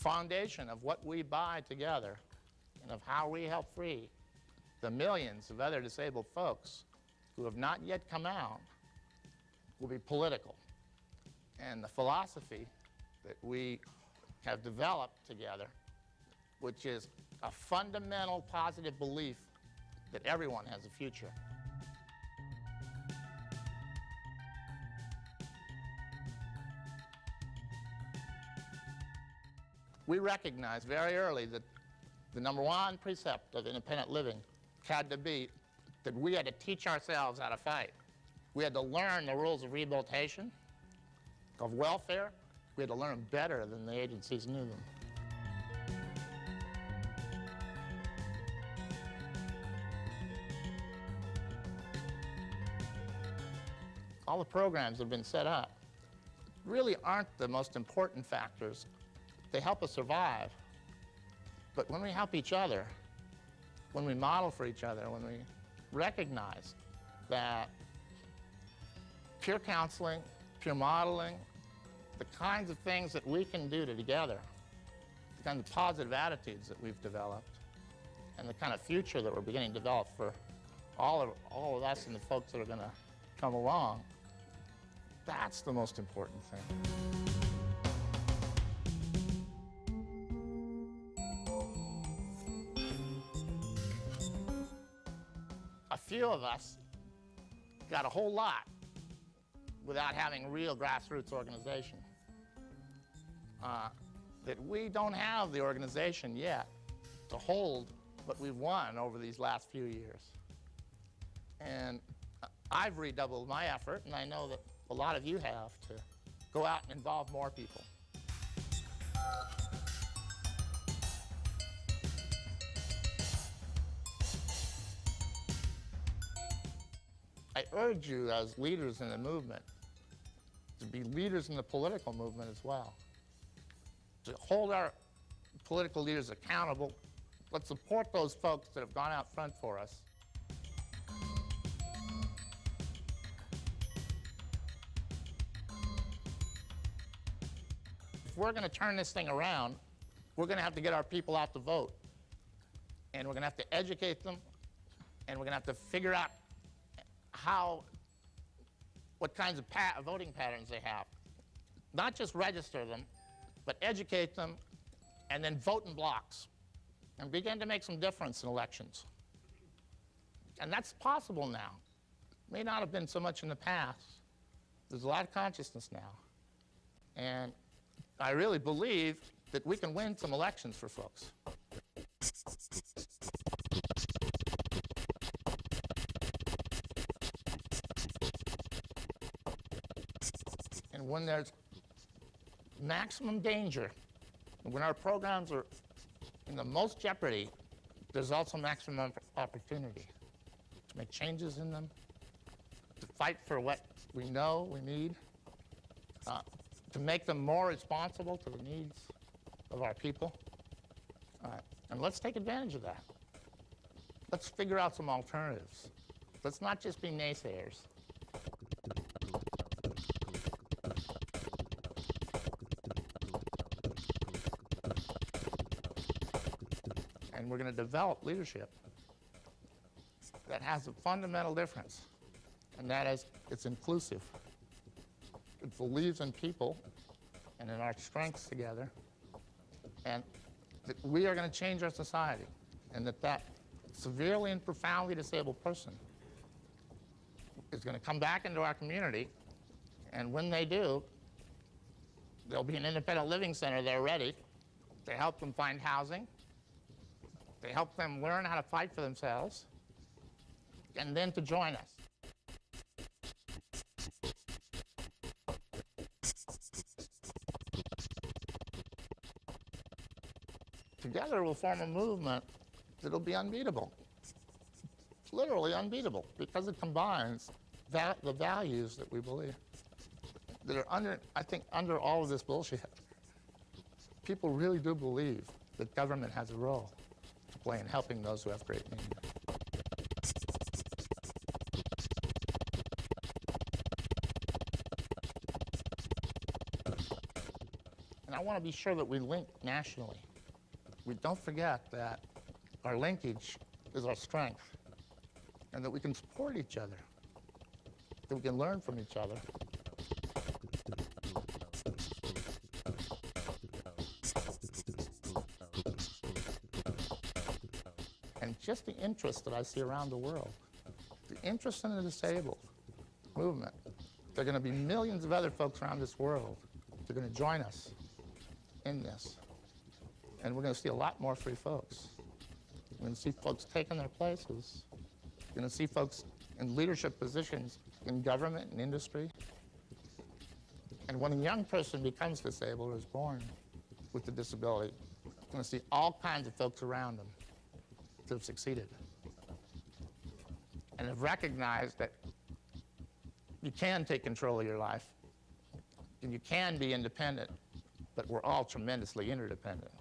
foundation of what we buy together and of how we help free the millions of other disabled folks who have not yet come out will be political. And the philosophy that we have developed together, which is a fundamental positive belief that everyone has a future. We recognized very early that the number one precept of independent living had to be that we had to teach ourselves how to fight. We had to learn the rules of rehabilitation, of welfare. We had to learn them better than the agencies knew them. All the programs that have been set up really aren't the most important factors. They help us survive. But when we help each other, when we model for each other, when we recognize that peer counseling, peer modeling, the kinds of things that we can do together, the kind of positive attitudes that we've developed, and the kind of future that we're beginning to develop for all of us and the folks that are going to come along, that's the most important thing. A few of us got a whole lot without having real grassroots organization. That we don't have the organization yet to hold what we've won over these last few years. And I've redoubled my effort, and I know that a lot of you have, to go out and involve more people. I urge you as leaders in the movement to be leaders in the political movement as well, to hold our political leaders accountable. Let's support those folks that have gone out front for us. If we're going to turn this thing around, we're going to have to get our people out to vote. And we're going to have to educate them, and we're going to have to figure out what kinds of voting patterns they have. Not just register them, but educate them, and then vote in blocks, and begin to make some difference in elections. And that's possible now. May not have been so much in the past. There's a lot of consciousness now. And I really believe that we can win some elections for folks. And when there's maximum danger, and when our programs are in the most jeopardy, there's also maximum opportunity to make changes in them, to fight for what we know we need, to make them more responsible to the needs of our people. And let's take advantage of that. Let's figure out some alternatives. Let's not just be naysayers. And we're going to develop leadership that has a fundamental difference, and that is it's inclusive. It believes in people and in our strengths together, and that we are going to change our society, and that severely and profoundly disabled person is going to come back into our community, and when they do, there'll be an independent living center there ready to help them find housing, to help them learn how to fight for themselves, and then to join us. Together we'll form a movement that'll be unbeatable, literally unbeatable, because it combines the values that we believe, that are under all of this bullshit. People really do believe that government has a role to play in helping those who have great need. And I want to be sure that we link nationally. We don't forget that our linkage is our strength, and that we can support each other, that we can learn from each other. And just the interest that I see around the world, the interest in the disabled movement, there are going to be millions of other folks around this world that are going to join us in this. And we're going to see a lot more free folks. We're going to see folks taking their places. We're going to see folks in leadership positions in government and industry. And when a young person becomes disabled or is born with a disability, we're going to see all kinds of folks around them that have succeeded and have recognized that you can take control of your life and you can be independent, but we're all tremendously interdependent.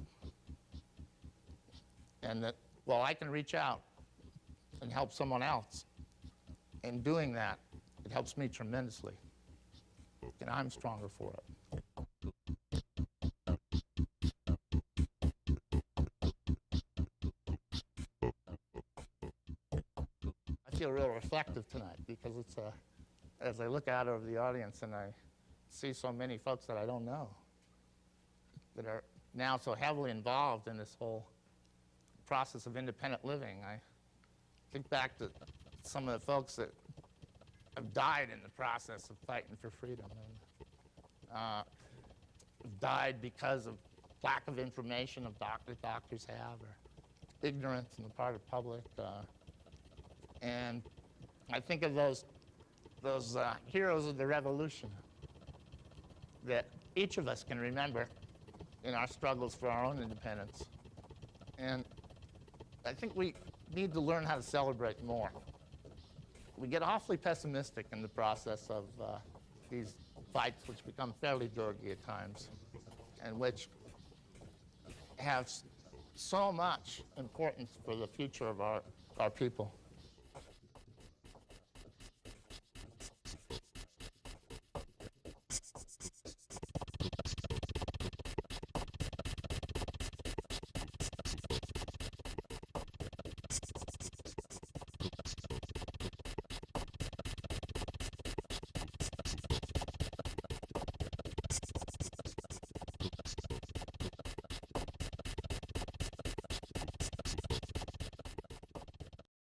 And that while I can reach out and help someone else, in doing that, it helps me tremendously. And I'm stronger for it. I feel real reflective tonight because it's as I look out over the audience and I see so many folks that I don't know that are now so heavily involved in this whole process of independent living. I think back to some of the folks that have died in the process of fighting for freedom, and died because of lack of information of doctors have, or ignorance on the part of the public. And I think of those heroes of the revolution that each of us can remember in our struggles for our own independence. And I think we need to learn how to celebrate more. We get awfully pessimistic in the process of these fights, which become fairly dirty at times, and which have so much importance for the future of our people.